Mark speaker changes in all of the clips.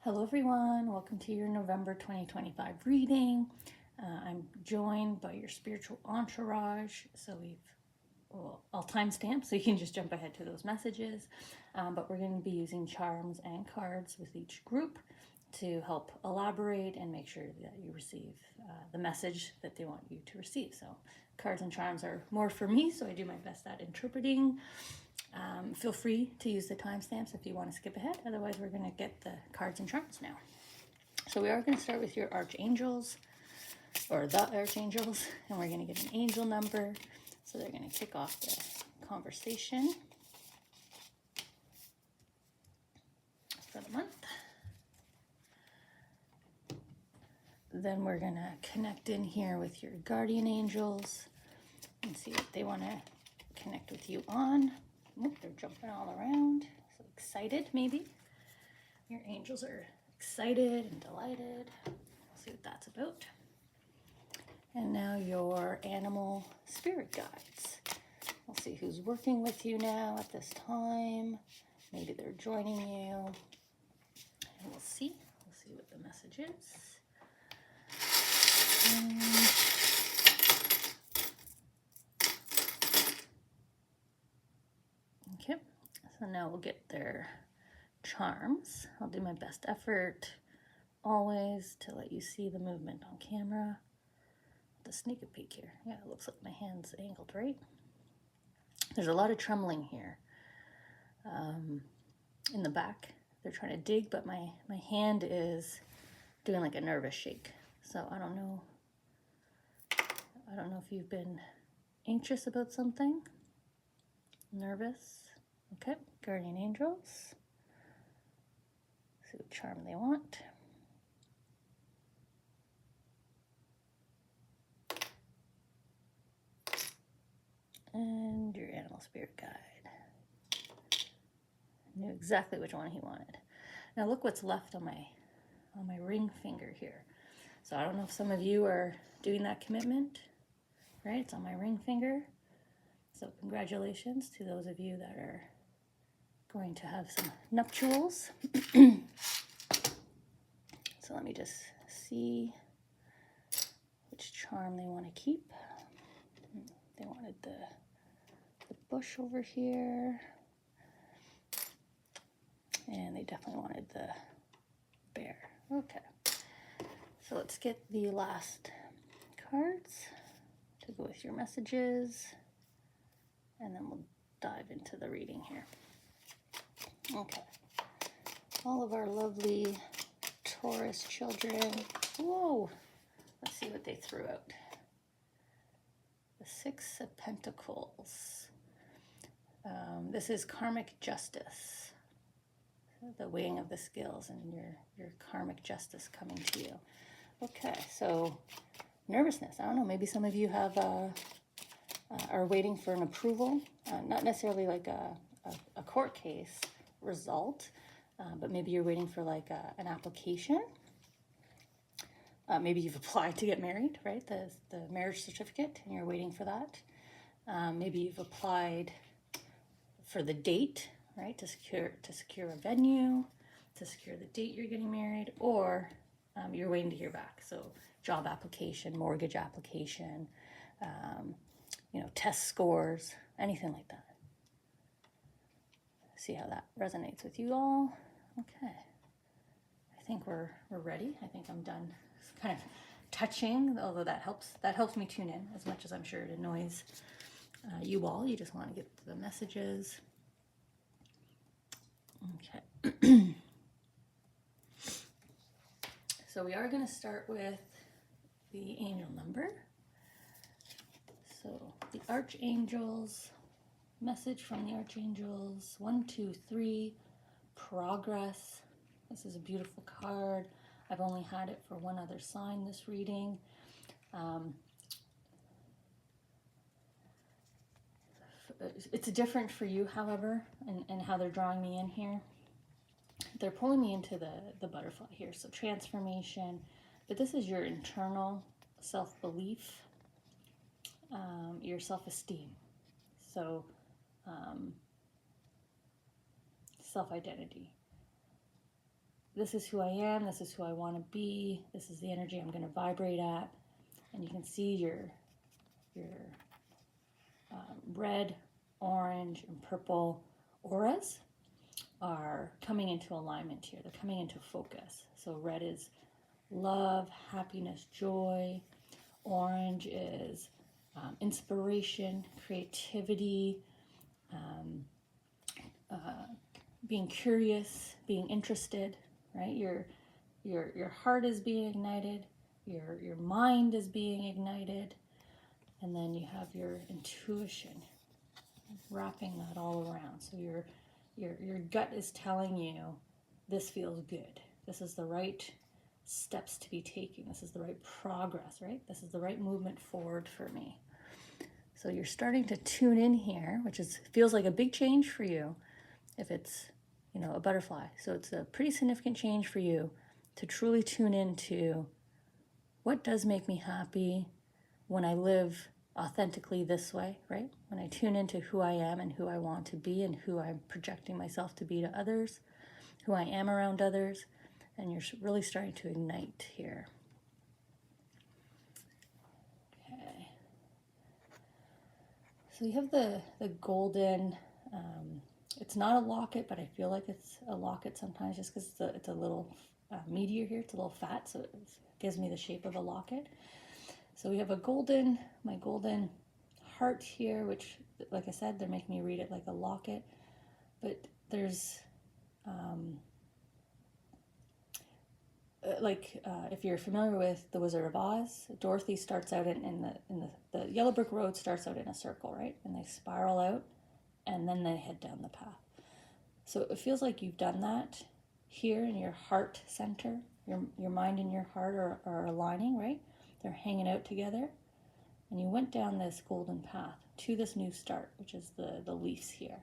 Speaker 1: Hello everyone, welcome to your November 2025 reading. I'm joined by your spiritual entourage, so I'll timestamp so you can just jump ahead to those messages, but we're going to be using charms and cards with each group to help elaborate and make sure that you receive the message that they want you to receive. So cards and charms are more for me, so I do my best at interpreting. Feel free to use the timestamps if you want to skip ahead. Otherwise, we're going to get the cards and charms now. So we are going to start with your archangels, or the archangels, and we're going to get an angel number. So they're going to kick off the conversation for the month. Then we're going to connect in here with your guardian angels and see what they want to connect with you on. Oh, they're jumping all around. So excited, maybe. Your angels are excited and delighted. We'll see what that's about. And now your animal spirit guides. We'll see who's working with you now at this time. Maybe they're joining you. And we'll see. We'll see what the message is. Okay, so now we'll get their charms. I'll do my best effort always to let you see the movement on camera. To sneak a peek here. Yeah, it looks like my hand's angled, right? There's a lot of trembling here in the back. They're trying to dig, but my hand is doing like a nervous shake. So I don't know if you've been anxious about something. Nervous. Okay, guardian angels. See what charm they want. And your animal spirit guide. Knew exactly which one he wanted. Now look what's left on my ring finger here. So I don't know if some of you are doing that commitment, right? It's on my ring finger. So congratulations to those of you that are going to have some nuptials. So let me just see which charm they want to keep. They wanted the bush over here. And they definitely wanted the bear. Okay. So let's get the last cards to go with your messages. And then we'll dive into the reading here. Okay. All of our lovely Taurus children. Whoa. Let's see what they threw out. The Six of Pentacles. This is karmic justice. The weighing of the scales and your karmic justice coming to you. Okay, so nervousness. I don't know, maybe some of you have are waiting for an approval, not necessarily like a court case result, but maybe you're waiting for like an application. Maybe you've applied to get married, right? The marriage certificate, and you're waiting for that. Maybe you've applied for the date, right? To secure a venue, to secure the date you're getting married, or you're waiting to hear back. So job application, mortgage application, test scores, anything like that. See how that resonates with you all. Okay. I think we're ready. I think I'm done kind of touching, although that helps me tune in as much as I'm sure it annoys you all. You just want to get the messages. Okay. So we are going to start with the angel number. So the archangels, message from the archangels, 1, 2, 3, progress. This is a beautiful card. I've only had it for one other sign this reading. It's different for you, however, and how they're drawing me in here. They're pulling me into the butterfly here, so transformation. But this is your internal self-belief, your self-esteem. So self-identity. this is who I am, this is who I want to be, this is the energy I'm going to vibrate at. And you can see your red, orange, and purple auras are coming into alignment here. They're coming into focus. So red is love, happiness, joy. Orange is inspiration, creativity, being curious, being interested, right? Your heart is being ignited, your mind is being ignited, and then you have your intuition wrapping that all around. So your gut is telling you this feels good. This is the right steps to be taking. This is the right progress, right? This is the right movement forward for me. So you're starting to tune in here, which feels like a big change for you if it's, a butterfly. So it's a pretty significant change for you to truly tune into what does make me happy when I live authentically this way, right? When I tune into who I am and who I want to be and who I'm projecting myself to be to others, who I am around others, and you're really starting to ignite here. Okay. So you have the golden, it's not a locket, but I feel like it's a locket sometimes just because it's a little meatier here. It's a little fat, so it gives me the shape of a locket. So we have my golden heart here, which, like I said, they're making me read it like a locket. But there's, if you're familiar with The Wizard of Oz, Dorothy starts out in the yellow brick road starts out in a circle, right? And they spiral out, and then they head down the path. So it feels like you've done that here in your heart center. Your mind and your heart are aligning, right? They're hanging out together. And you went down this golden path to this new start, which is the leaves here.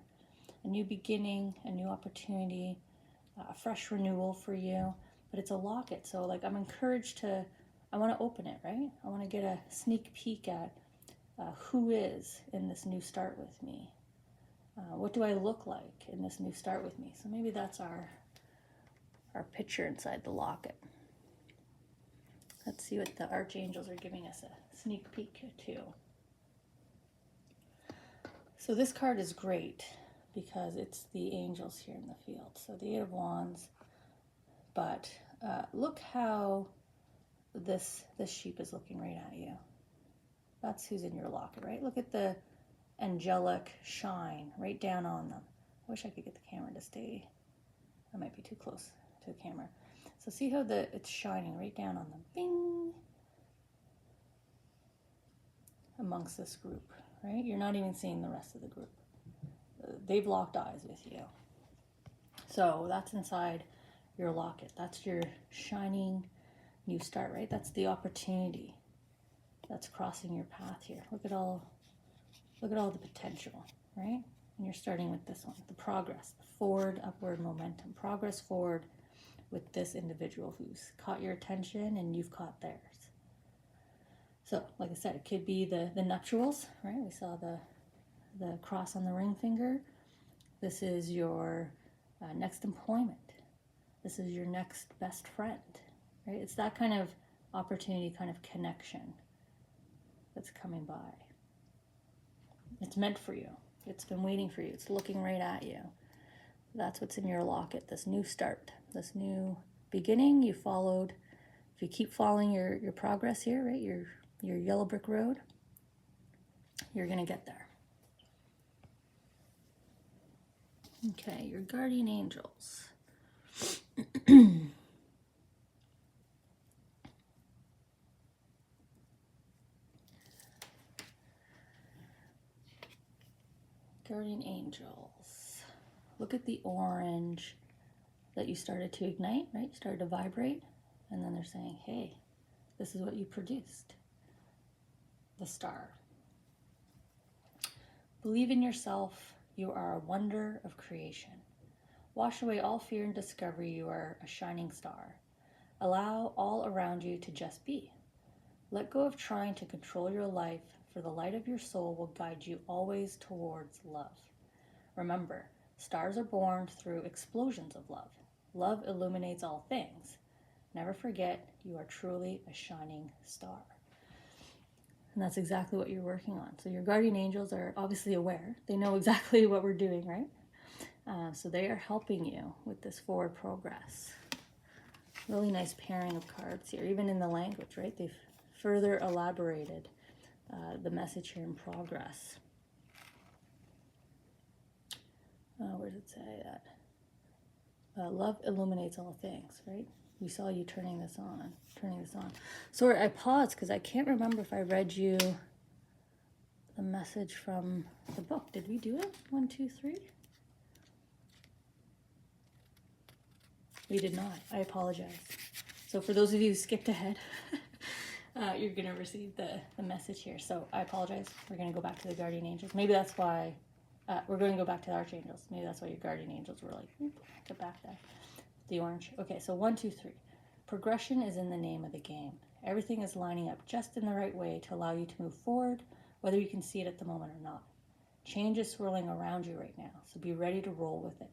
Speaker 1: A new beginning, a new opportunity, a fresh renewal for you. But it's a locket, so like I'm encouraged I want to open it, right? I want to get a sneak peek at who is in this new start with me. What do I look like in this new start with me? So maybe that's our picture inside the locket. Let's see what the archangels are giving us a sneak peek to. So this card is great because it's the angels here in the field. So the Eight of Wands, but look how this sheep is looking right at you. That's who's in your locket, right? Look at the angelic shine right down on them. I wish I could get the camera to stay. I might be too close to the camera. So see how it's shining right down on them. Bing! Amongst this group, right? You're not even seeing the rest of the group. They've locked eyes with you. So that's inside your locket. That's your shining new start, right? That's the opportunity that's crossing your path here. Look at all the potential, right? And you're starting with this one, the progress, the forward, upward momentum, progress forward with this individual who's caught your attention and you've caught theirs. So, like I said, it could be the nuptials, right? We saw the cross on the ring finger. This is your next employment. This is your next best friend, right? It's that kind of opportunity, kind of connection that's coming by. It's meant for you. It's been waiting for you. It's looking right at you. That's what's in your locket, this new start, this new beginning. If you keep following your progress here, right, your yellow brick road, you're going to get there. Okay, your guardian angels. Guardian angels. Look at the orange that you started to ignite, right? You started to vibrate, and then they're saying, hey, this is what you produced. The star. Believe in yourself. You are a wonder of creation. Wash away all fear and discovery. You are a shining star. Allow all around you to just be. Let go of trying to control your life, for the light of your soul will guide you always towards love. Remember, stars are born through explosions of love. Love illuminates all things. Never forget you are truly a shining star. And that's exactly what you're working on. So your guardian angels are obviously aware. They know exactly what we're doing, right? So they are helping you with this forward progress. Really nice pairing of cards here, even in the language, right? They've further elaborated the message here in progress. Where does it say that? Love illuminates all things, right? We saw you turning this on. Sorry, I paused because I can't remember if I read you the message from the book. Did we do it? 1, 2, 3? We did not. I apologize. So for those of you who skipped ahead, you're going to receive the message here. So I apologize. We're going to go back to the guardian angels. Maybe that's why we're going to go back to the archangels. Maybe that's why your guardian angels were like, get back there. The orange. Okay, so 1, 2, 3. Progression is in the name of the game. Everything is lining up just in the right way to allow you to move forward, whether you can see it at the moment or not. Change is swirling around you right now, so be ready to roll with it.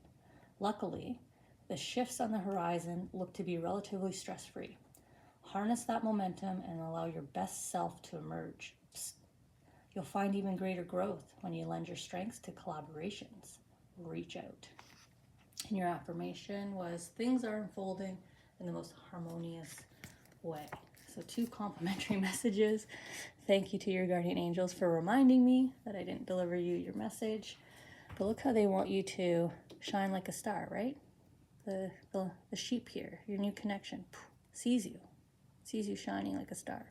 Speaker 1: Luckily, the shifts on the horizon look to be relatively stress-free. Harness that momentum and allow your best self to emerge. Psst. You'll find even greater growth when you lend your strengths to collaborations. Reach out. And your affirmation was, things are unfolding in the most harmonious way. So 2 complimentary messages. Thank you to your guardian angels for reminding me that I didn't deliver you your message. But look how they want you to shine like a star, right? The sheep here, your new connection, sees you shining like a star.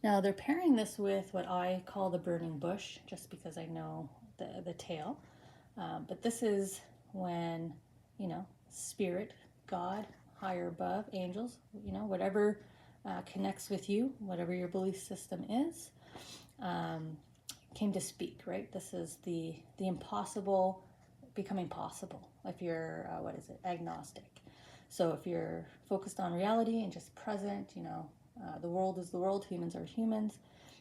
Speaker 1: Now they're pairing this with what I call the burning bush, just because I know the tale. But this is when, spirit, God, higher above, angels, whatever connects with you, whatever your belief system is, came to speak, right? This is the impossible becoming possible if you're, agnostic. So if you're focused on reality and just present, the world is the world, humans are humans,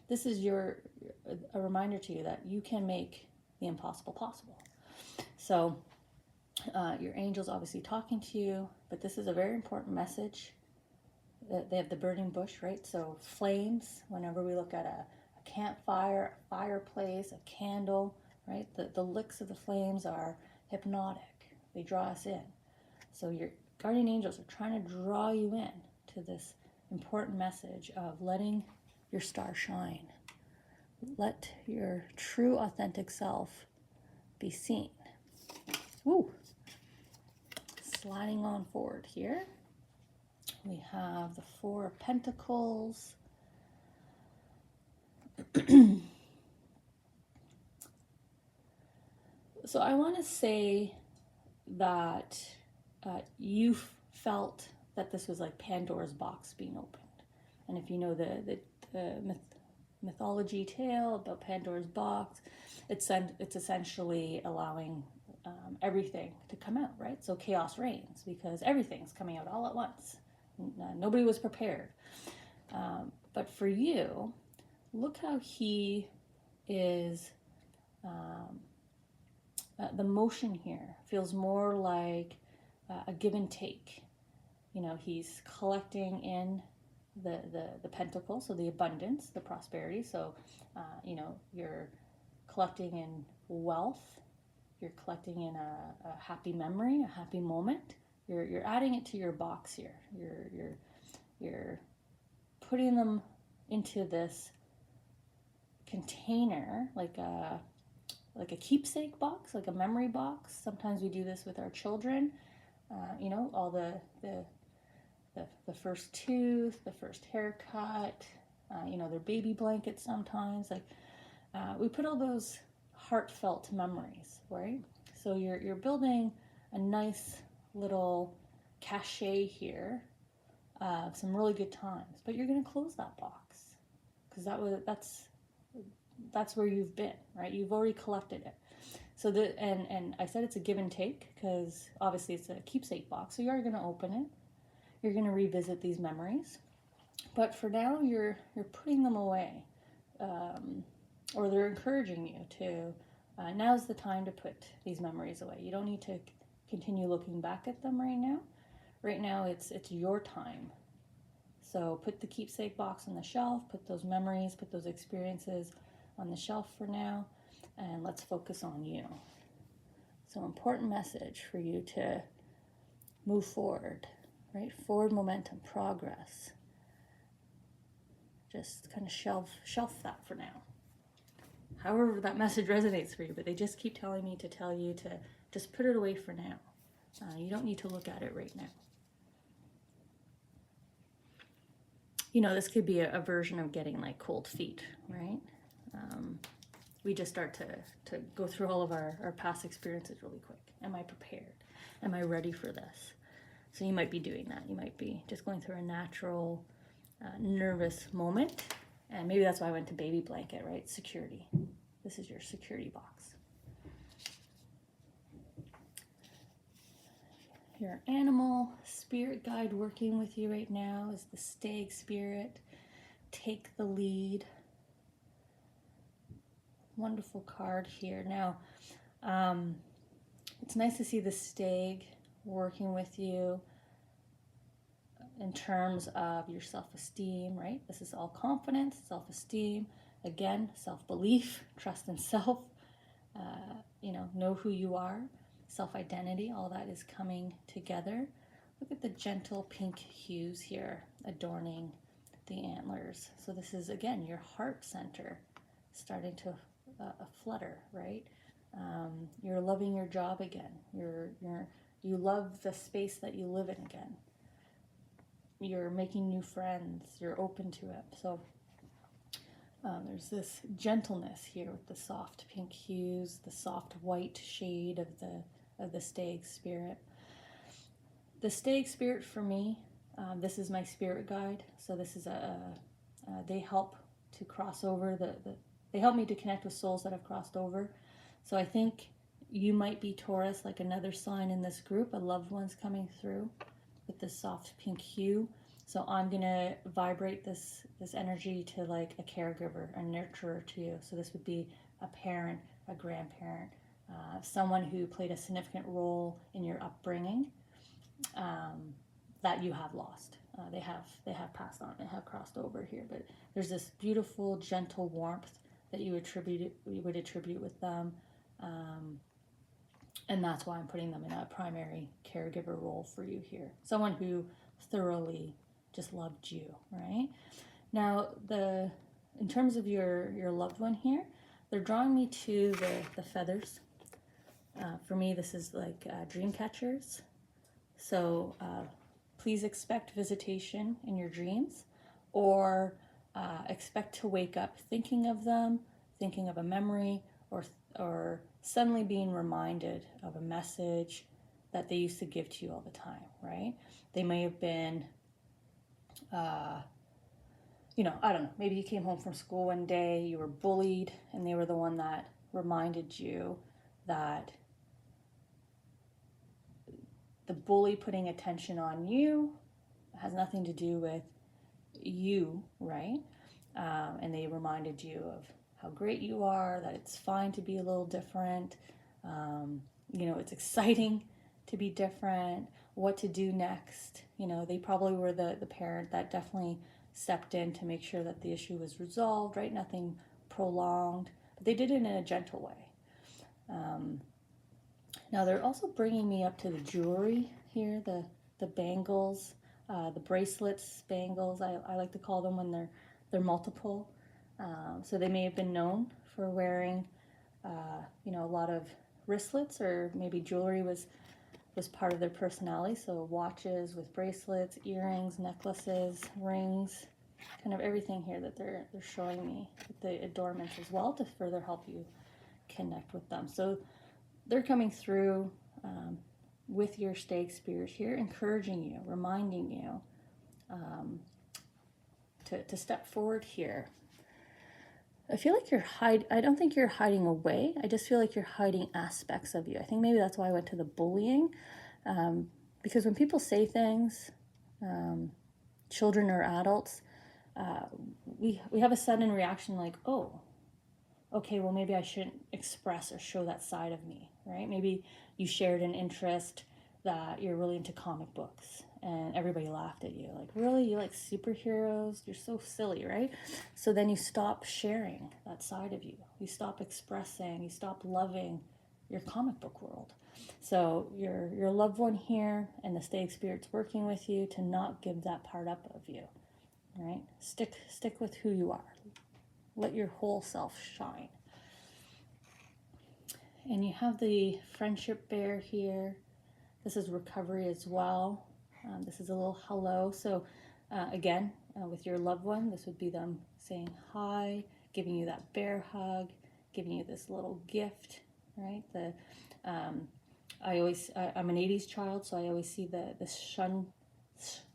Speaker 1: this is a reminder to you that you can make the impossible possible. So your angel's obviously talking to you, but this is a very important message. They have the burning bush, right? So flames, whenever we look at a campfire, a fireplace, a candle, right? The licks of the flames are hypnotic. They draw us in. So your guardian angels are trying to draw you in to this important message of letting your star shine. Let your true, authentic self be seen. Woo! Sliding on forward here, we have the 4 of Pentacles. So I want to say that you felt that this was like Pandora's box being opened. And if you know the mythology tale about Pandora's box, it's essentially allowing everything to come out, right? So chaos reigns because everything's coming out all at once. Nobody was prepared. But for you, look how he is, the motion here feels more like a give and take. He's collecting in the pentacle, so the abundance, the prosperity. So, you're collecting in wealth, you're collecting in a happy memory, a happy moment. You're adding it to your box here. You're putting them into this container, like a keepsake box, like a memory box. Sometimes we do this with our children. All the first tooth, the first haircut, their baby blankets sometimes. We put all those heartfelt memories, right? So you're building a nice little cachet here of some really good times, but you're going to close that box because that's where you've been, right? You've already collected it. So and I said it's a give and take because obviously it's a keepsake box. So you are going to open it. You're going to revisit these memories, but for now you're putting them away, or they're encouraging you to. Now's the time to put these memories away. You don't need to continue looking back at them right now. Right now it's your time. So put the keepsake box on the shelf, put those memories, put those experiences on the shelf for now, and let's focus on you. So important message for you to move forward, right? Forward momentum, progress. Just kind of shelf that for now. However that message resonates for you, but they just keep telling me to tell you to just put it away for now. You don't need to look at it right now. You know, this could be a version of getting like cold feet, right? We just start to go through all of our past experiences really quick. Am I prepared? Am I ready for this? So you might be doing that. You might be just going through a natural, nervous moment. And maybe that's why I went to baby blanket, right? Security. This is your security box. Your animal spirit guide working with you right now is the stag spirit. Take the lead. Wonderful card here. Now, it's nice to see the stag working with you in terms of your self-esteem, right? This is all confidence, self-esteem, again, self-belief, trust in self, know who you are, self-identity, all that is coming together. Look at the gentle pink hues here adorning the antlers. So this is, again, your heart center starting to flutter, right? You're loving your job again. You love the space that you live in again. You're making new friends. You're open to it. So there's this gentleness here with the soft pink hues, the soft white shade of the stag spirit. The stag spirit for me, this is my spirit guide. So this is they help to cross over they help me to connect with souls that have crossed over. So I think you might be Taurus, like another sign in this group, a loved one's coming through with this soft pink hue. So I'm gonna vibrate this energy to like a caregiver, a nurturer to you. So this would be a parent, a grandparent, someone who played a significant role in your upbringing that you have lost. They have passed on, they have crossed over here, but there's this beautiful, gentle warmth that you would attribute with them, and that's why I'm putting them in a primary caregiver role for you here. Someone who thoroughly just loved you, right? Now, in terms of your loved one here, they're drawing me to the feathers. For me, this is like dream catchers. So please expect visitation in your dreams, or expect to wake up thinking of them, thinking of a memory, or suddenly being reminded of a message that they used to give to you all the time, right? They may have been, I don't know, maybe you came home from school one day, you were bullied, and they were the one that reminded you that the bully putting attention on you has nothing to do with you, right? And they reminded you of how great you are, that it's fine to be a little different. It's exciting to be different, what to do next. They probably were the parent that definitely stepped in to make sure that the issue was resolved, right? Nothing prolonged, but they did it in a gentle way. Now they're also bringing me up to the jewelry here, the bangles, the bracelets, bangles, I like to call them when they're multiple. So they may have been known for wearing, a lot of wristlets, or maybe jewelry was part of their personality. So watches with bracelets, earrings, necklaces, rings, kind of everything here that they're showing me, with the adornments as well, to further help you connect with them. So they're coming through with your stag spirit here, encouraging you, reminding you to step forward here. I feel like I don't think you're hiding away. I just feel like you're hiding aspects of you. I think maybe that's why I went to the bullying. Because when people say things, children or adults, we have a sudden reaction like, oh, okay, well maybe I shouldn't express or show that side of me, right? Maybe you shared an interest that you're really into comic books and everybody laughed at you. Like, really? You like superheroes? You're so silly, right? So then you stop sharing that side of you. You stop expressing, you stop loving your comic book world. So your loved one here and the stag spirit's working with you to not give that part up of you, right? Stick with who you are. Let your whole self shine. And you have the friendship bear here. This is recovery as well. This is a little hello. So again, with your loved one, this would be them saying hi, giving you that bear hug, giving you this little gift, right? I'm an 80s child, so I always see the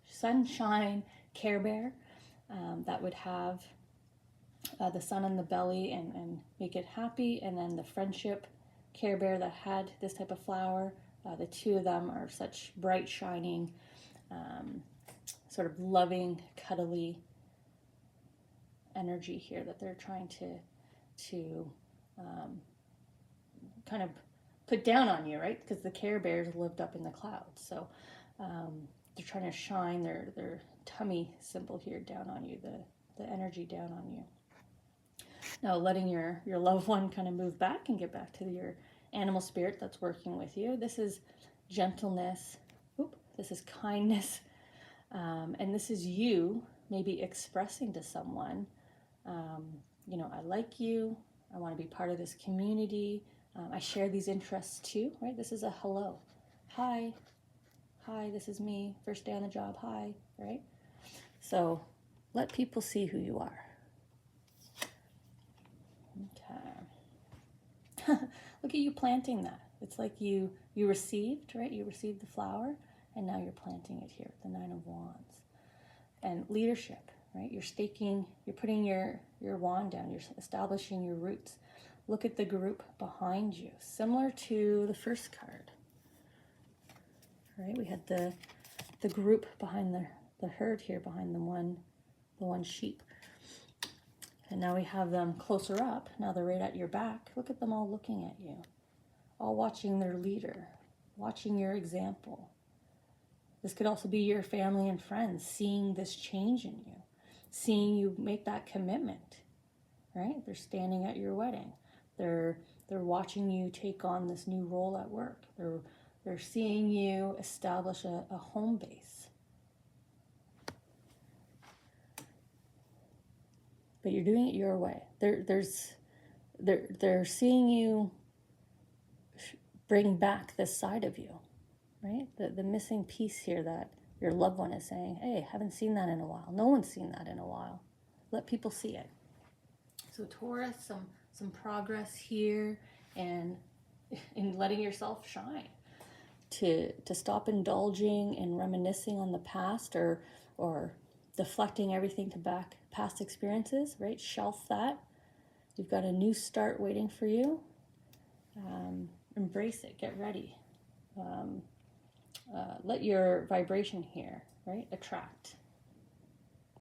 Speaker 1: sunshine Care Bear that would have the sun on the belly and make it happy, and then the friendship Care Bear that had this type of flower. The two of them are such bright, shining, sort of loving, cuddly energy here that they're trying to kind of put down on you, right? Because the Care Bears lived up in the clouds, so they're trying to shine their tummy symbol here down on you, the energy down on you. Now letting your loved one kind of move back and get back to your animal spirit that's working with you. This is gentleness. This is kindness. And this is you maybe expressing to someone, I like you. I want to be part of this community. I share these interests too, right? This is a hello. Hi, this is me. First day on the job. Hi, right? So let people see who you are. Okay. Look at you planting that. It's like you received, right? You received the flower, and now you're planting it here, the Nine of Wands. And leadership, right? You're putting your wand down, you're establishing your roots. Look at the group behind you, similar to the first card. Right? We had the group behind the herd here, behind the one sheep. And now we have them closer up. Now they're right at your back. Look at them all looking at you, all watching their leader, watching your example. This could also be your family and friends seeing this change in you, seeing you make that commitment, right? They're standing at your wedding. They're watching you take on this new role at work. They're seeing you establish a home base. But you're doing it your way. They're seeing you bring back this side of you, right? The missing piece here that your loved one is saying, hey, haven't seen that in a while. No one's seen that in a while. Let people see it. So Taurus, some progress here, and in letting yourself shine. To stop indulging and reminiscing on the past or deflecting everything to past experiences, right? Shelf that. You've got a new start waiting for you. Embrace it. Get ready. Let your vibration here, right, attract.